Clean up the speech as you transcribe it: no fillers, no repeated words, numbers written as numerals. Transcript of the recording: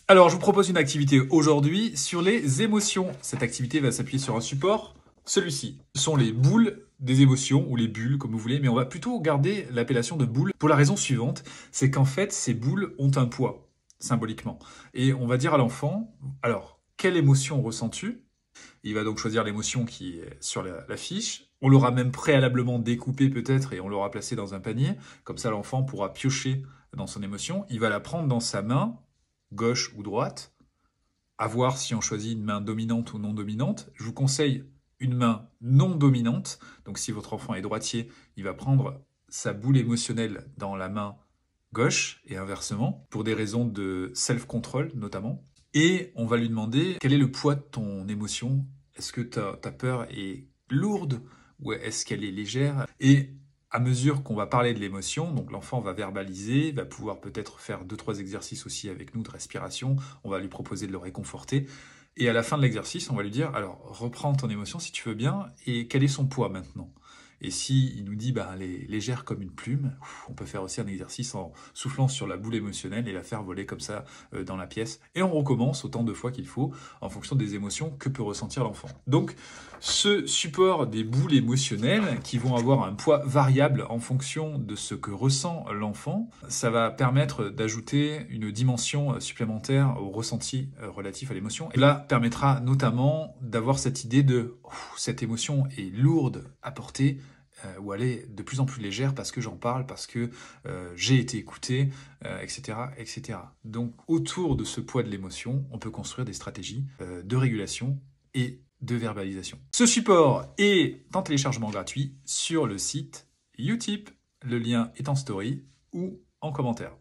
Alors, je vous propose une activité aujourd'hui sur les émotions. Cette activité va s'appuyer sur un support, celui-ci. Ce sont les boules des émotions, ou les bulles, comme vous voulez, mais on va plutôt garder l'appellation de boule pour la raison suivante, c'est qu'en fait, ces boules ont un poids, symboliquement. Et on va dire à l'enfant, alors, quelle émotion ressens-tu? Il va donc choisir l'émotion qui est sur la fiche. On l'aura même préalablement découpée peut-être et on l'aura placée dans un panier. Comme ça, l'enfant pourra piocher dans son émotion. Il va la prendre dans sa main, gauche ou droite, à voir si on choisit une main dominante ou non dominante. Je vous conseille une main non dominante. Donc si votre enfant est droitier, il va prendre sa boule émotionnelle dans la main gauche et inversement, pour des raisons de self-control notamment. Et on va lui demander quel est le poids de ton émotion. Est-ce que ta peur est lourde ou est-ce qu'elle est légère? Et à mesure qu'on va parler de l'émotion, donc l'enfant va verbaliser, va pouvoir peut-être faire 2-3 exercices aussi avec nous de respiration, on va lui proposer de le réconforter. Et à la fin de l'exercice, on va lui dire, alors reprends ton émotion si tu veux bien, et quel est son poids maintenant? Et si il nous dit, bah, elle est légère comme une plume, on peut faire aussi un exercice en soufflant sur la boule émotionnelle et la faire voler comme ça dans la pièce. Et on recommence autant de fois qu'il faut en fonction des émotions que peut ressentir l'enfant. Donc, ce support des boules émotionnelles qui vont avoir un poids variable en fonction de ce que ressent l'enfant, ça va permettre d'ajouter une dimension supplémentaire au ressenti relatif à l'émotion. Et là, permettra notamment d'avoir cette idée de cette émotion est lourde à porter, ou elle est de plus en plus légère parce que j'en parle, parce que j'ai été écouté, etc., etc. Donc autour de ce poids de l'émotion, on peut construire des stratégies de régulation et de verbalisation. Ce support est en téléchargement gratuit sur le site Utip. Le lien est en story ou en commentaire.